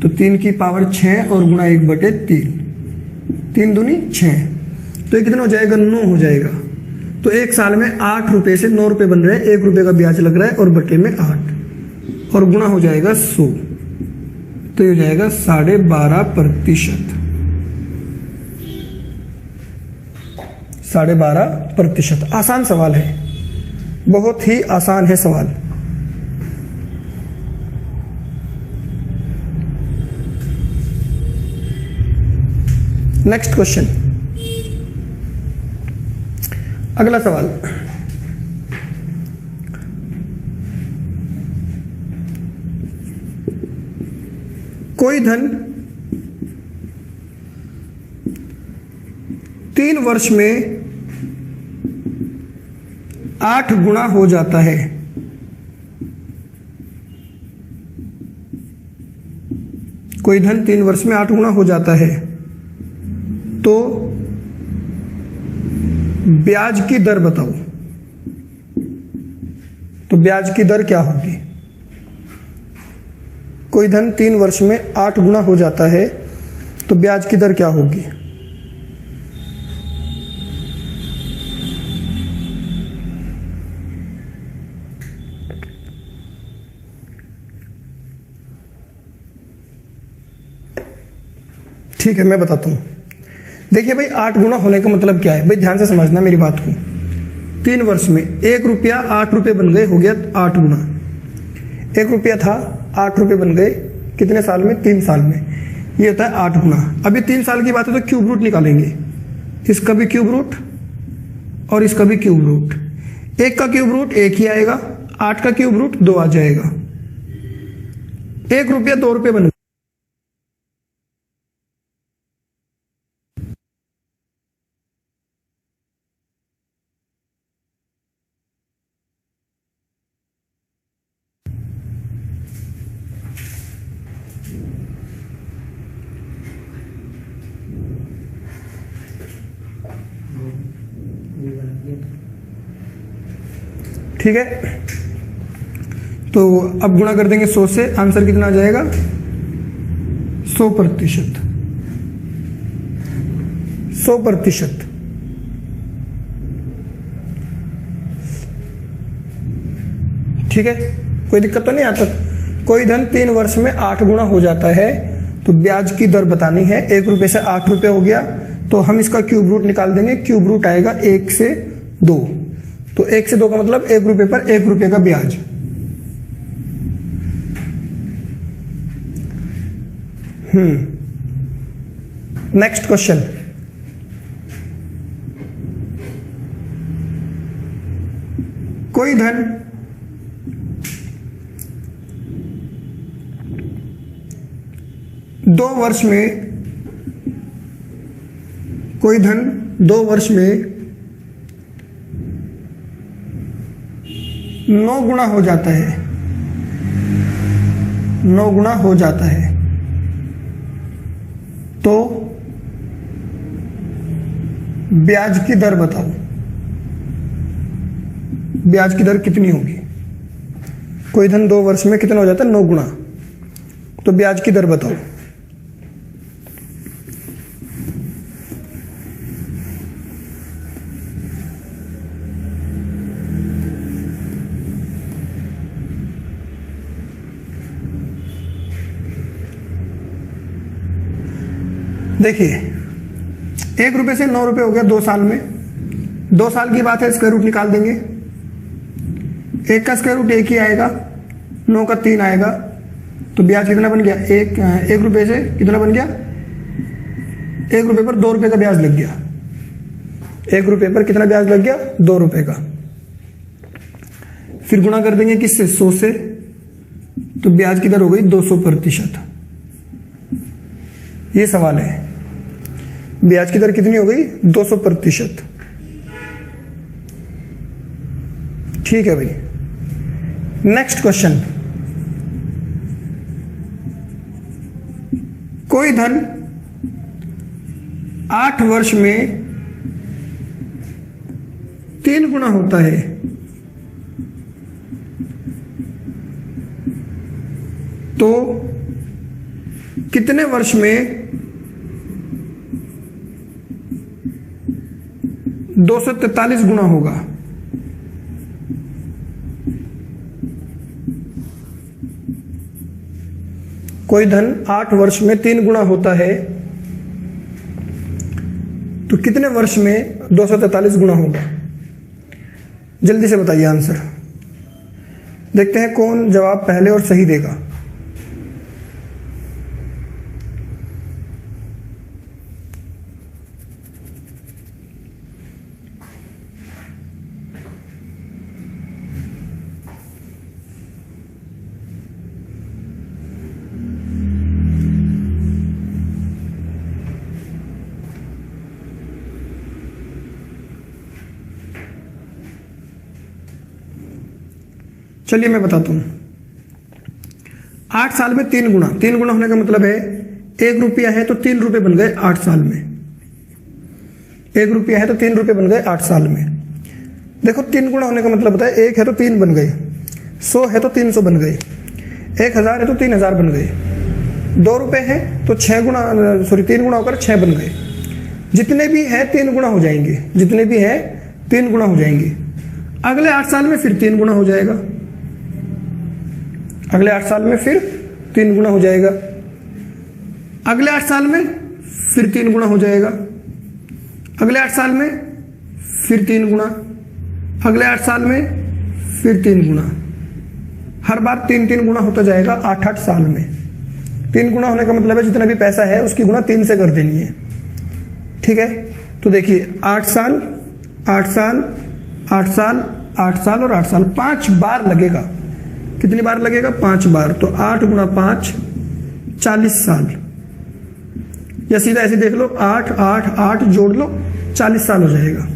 तो 3 की पावर 6 और गुणा 1/3, 3 दूनी 6, तो ये कितना हो जाएगा? 9 हो जाएगा। तो 1 साल में 8 रुपए से 9 रुपए बन रहे हैं, 1 रुपए का ब्याज लग रहा है और बटे में 8 और गुणा हो जाएगा 100, तो ये हो जाएगा 12.5%। 12.5%। आसान सवाल है, बहुत ही आसान है सवाल। नेक्स्ट क्वेश्चन, अगला सवाल। कोई धन 3 वर्ष में 8 गुना हो जाता है। कोई धन 3 वर्ष में 8 गुना हो जाता है तो ब्याज की दर बताओ। तो ब्याज की दर क्या होगी? कोई धन 3 वर्ष में 8 गुना हो जाता है तो ब्याज की दर क्या होगी? ठीक है, मैं बताता हूं। देखिए भाई, 8 गुना होने का मतलब क्या है भाई, ध्यान से समझना मेरी बात को। 3 वर्ष में 1 रुपया 8 रुपये बन गए, हो गया 8 गुना। 1 रुपया था, 8 रुपये बन गए, कितने साल में? 3 साल में। ये होता है 8 गुना। अभी 3 साल की बात है तो क्यूब रूट निकालेंगे। इसका भी क्यूब रूट और इसका भी क्यूब रूट। 1 का क्यूब रूट 1 ही आएगा, 8 का क्यूब रूट 2 आ जाएगा। 1 रुपया 2 रुपये बन गए। ठीक है, तो अब गुणा कर देंगे 100 से, आंसर कितना आ जाएगा? 100%। 100%। ठीक है, कोई दिक्कत तो नहीं आता? कोई धन 3 वर्ष में 8 गुना हो जाता है तो ब्याज की दर बतानी है। 1 रुपये से 8 रुपये हो गया तो हम इसका क्यूब रूट निकाल देंगे। क्यूब रूट आएगा 1 से 2, तो 1 से 2 का मतलब 1 रुपये पर 1 रुपये का ब्याज। Next question. कोई धन 2 वर्ष में, कोई धन 2 वर्ष में 9 गुना हो जाता है। 9 गुना हो जाता है तो ब्याज की दर बताओ। ब्याज की दर कितनी होगी? कोई धन 2 वर्ष में कितना हो जाता है? 9 गुना। तो ब्याज की दर बताओ। देखिए, 1 रुपये से 9 रुपये हो गया 2 साल में। 2 साल की बात है, स्क्वायर रूट निकाल देंगे। 1 का स्क्वायर रूट 1 ही आएगा, 9 का 3 आएगा, तो ब्याज कितना बन गया? 1 रुपये से कितना बन गया? 1 रुपये पर 2 रुपये का ब्याज लग गया। 1 रुपये पर कितना ब्याज लग गया? 2 रुपये का। फिर गुणा कर देंगे किससे? 100 से, तो ब्याज की दर हो गई 200%। ये सवाल है, ब्याज की दर कितनी हो गई? 200%। ठीक है भाई, नेक्स्ट क्वेश्चन। कोई धन 8 वर्ष में 3 गुना होता है तो कितने वर्ष में 243 गुना होगा? कोई धन 8 वर्ष में 3 गुना होता है तो कितने वर्ष में 243 गुना होगा? जल्दी से बताइए आंसर। देखते हैं कौन जवाब पहले और सही देगा। चलिए मैं बताता हूं। 8 साल में 3 गुना। 3 गुना होने का मतलब है 1 रुपया है तो 3 रुपये बन गए 8 साल में। 1 रुपया है तो 3 रुपये बन गए 8 साल में। देखो 3 गुना होने का मतलब होता है 1 है तो 3 बन गए, 100 है तो 300 बन गए, 1000 है तो 3000 बन गए, 2 रुपये है तो 3 गुना होकर 6 बन गए। जितने भी है 3 गुना हो जाएंगे, जितने भी है 3 गुना हो जाएंगे। अगले 8 साल में फिर 3 गुना हो जाएगा, अगले 8 साल में फिर 3 गुना हो जाएगा, अगले 8 साल में फिर 3 गुना हो जाएगा, अगले 8 साल में फिर 3 गुना, अगले 8 साल में फिर 3 गुना। हर बार 3 गुना होता जाएगा 8 साल में। 3 गुना होने का मतलब है जितना भी पैसा है उसकी गुना 3 से कर देनी है। ठीक है, तो देखिए 8 साल 8 साल 8 साल 8 साल और 8 साल, 5 बार लगेगा। कितनी बार लगेगा? 5 बार। तो 8 गुना 5 40 साल, या सीधा ऐसे देख लो 8 8 8 जोड़ लो 40 साल हो जाएगा।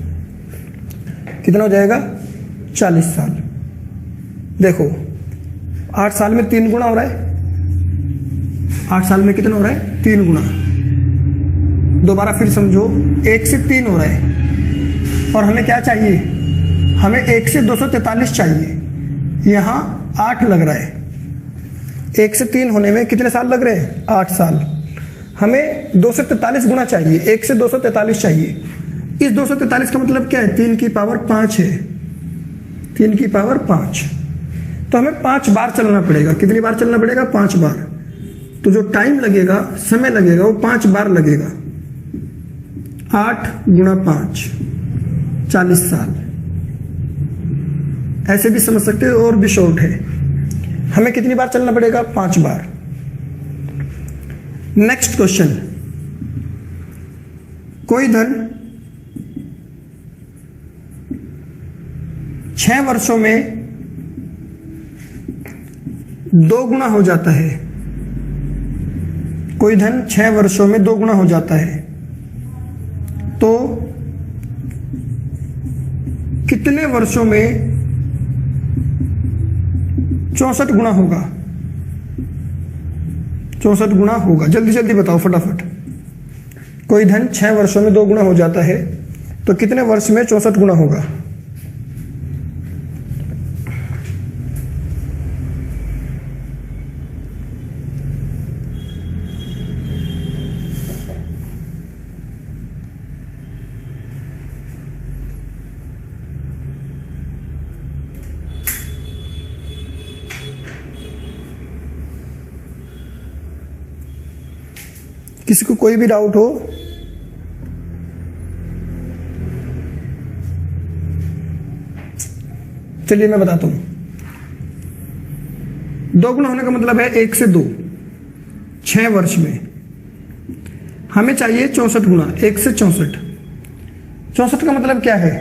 कितना हो जाएगा? 40 साल। देखो 8 साल में 3 गुना हो रहा है, 8 साल में कितना हो रहा है? 3 गुना। दोबारा फिर समझो, 1 से 3 हो रहा है और हमें क्या चाहिए? हमें 1 से 243 चाहिए। यहां 8 लग रहा है। 1 से 3 होने में कितने साल लग रहे हैं? 8 साल। हमें 243 गुना चाहिए, 1 से 243 चाहिए। इस 243 का मतलब क्या है? 3 की पावर 5 है, 3 की पावर 5। तो हमें 5 बार चलना पड़ेगा। कितनी बार चलना पड़ेगा? 5 बार। तो जो टाइम लगेगा, समय लगेगा, वो 5 बार लगेगा। 8 गुना 5 40 साल। ऐसे भी समझ सकते हो, और भी शॉर्ट है। हमें कितनी बार चलना पड़ेगा? 5 बार। नेक्स्ट क्वेश्चन, कोई धन 6 वर्षों में 2 गुना हो जाता है। कोई धन 6 वर्षों में 2 गुना हो जाता है, तो कितने वर्षों में 64 गुना होगा? 64 गुना होगा। जल्दी जल्दी बताओ फटाफट। कोई धन 6 वर्षों में 2 गुना हो जाता है, तो कितने वर्ष में 64 गुना होगा? किसी को कोई भी डाउट हो? चलिए मैं बताता हूं। 2 गुना होने का मतलब है 1 से 2, 6 वर्ष में। हमें चाहिए 64 गुना, 1 से 64। 64 का मतलब क्या है?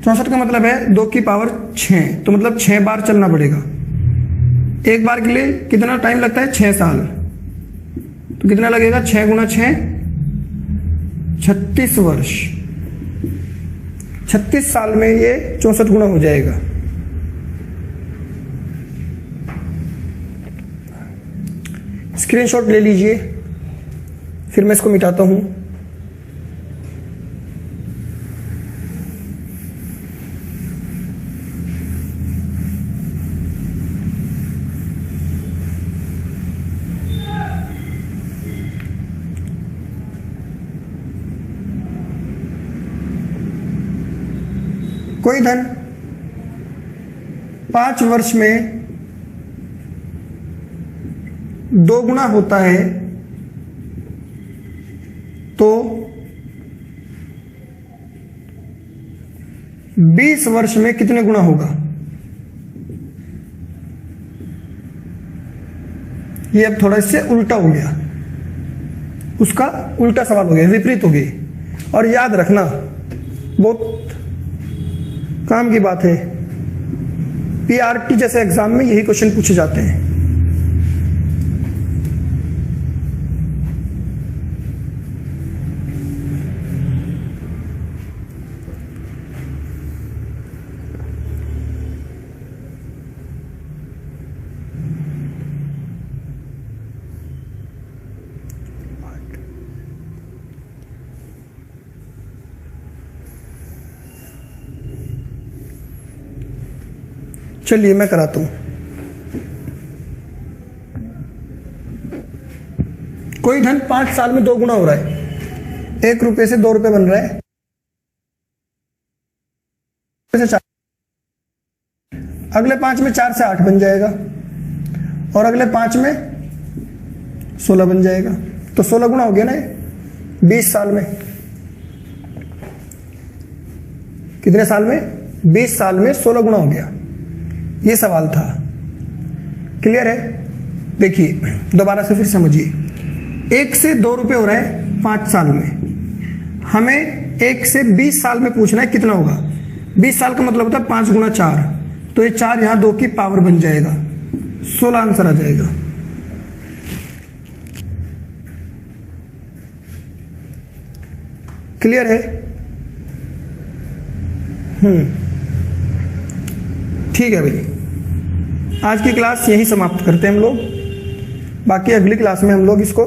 64 का मतलब है 2 की पावर 6, तो मतलब 6 बार चलना पड़ेगा। एक बार के लिए कितना टाइम लगता है? 6 साल। तो कितना लगेगा? 6 गुना 6 36 वर्ष। 36 साल में ये 64 गुना हो जाएगा। स्क्रीनशॉट ले लीजिए, फिर मैं इसको मिटाता हूं। कोई धन 5 वर्ष में 2 गुना होता है, तो 20 वर्ष में कितने गुना होगा? ये अब थोड़ा इससे उल्टा हो गया, उसका उल्टा सवाल हो गया, विपरीत हो गई। और याद रखना, बहुत काम की बात है, पीआरटी जैसे एग्जाम में यही क्वेश्चन पूछे जाते हैं। चलिए मैं कराता हूं। कोई धन 5 साल में 2 गुना हो रहा है, 1 रुपये से 2 रुपये बन रहा है, अगले 5 में 4 से 8 बन जाएगा, और अगले 5 में 16 बन जाएगा। तो 16 गुना हो गया ना ये 20 साल में। कितने साल में? 20 साल में 16 गुना हो गया। ये सवाल था, क्लियर है? देखिए दोबारा से फिर समझिए, 1 से 2 रुपये हो रहा है 5 साल में, हमें 1 से 20 साल में पूछना है कितना होगा। 20 साल का मतलब होता है 5 गुना 4, तो ये 4 यहां 2 की पावर बन जाएगा, 16 आंसर आ जाएगा। क्लियर है? ठीक है भाई, आज की क्लास यही समाप्त करते हैं हम लोग। बाकी अगली क्लास में हम लोग इसको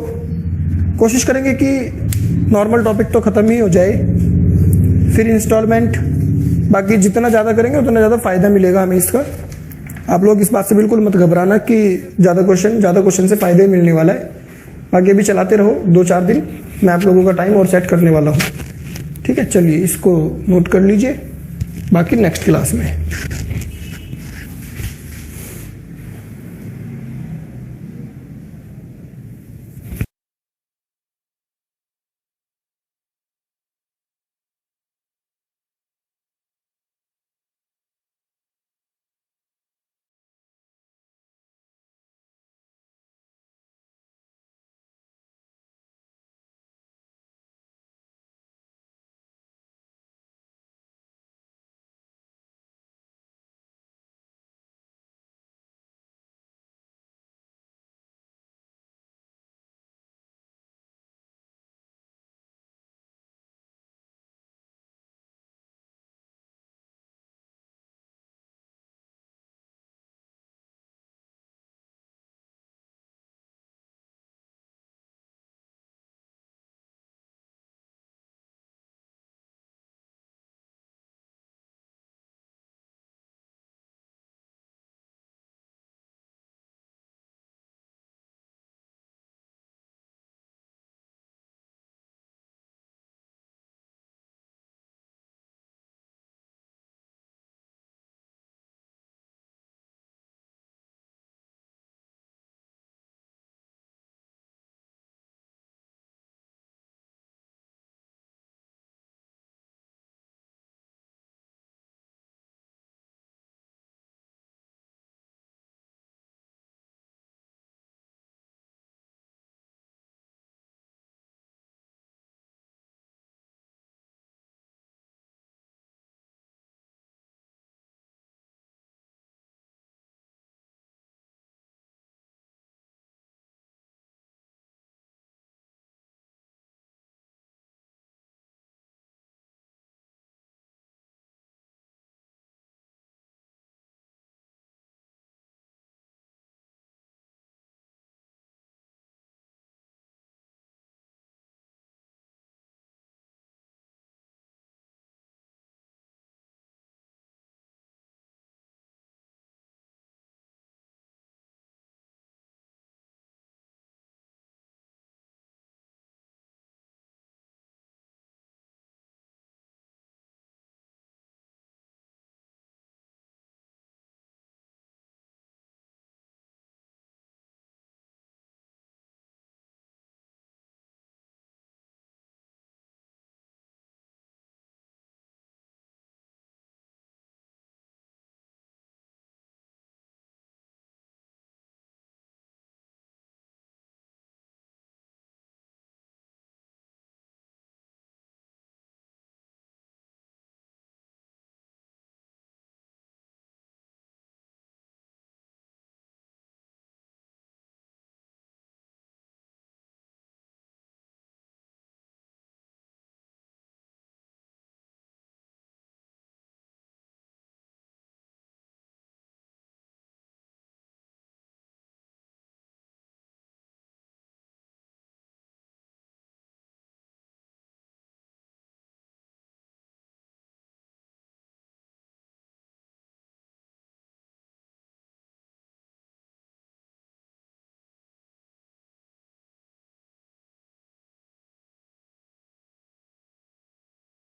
कोशिश करेंगे कि नॉर्मल टॉपिक तो खत्म ही हो जाए, फिर इंस्टॉलमेंट, बाकी जितना ज़्यादा करेंगे उतना ज़्यादा फायदा मिलेगा हमें इसका। आप लोग इस बात से बिल्कुल मत घबराना कि ज़्यादा क्वेश्चन से फायदा ही मिलने वाला है। बाकी अभी चलाते रहो 2-4 दिन, मैं आप लोगों का टाइम और सेट करने वाला हूँ। ठीक है, चलिए इसको नोट कर लीजिए, बाकी नेक्स्ट क्लास में।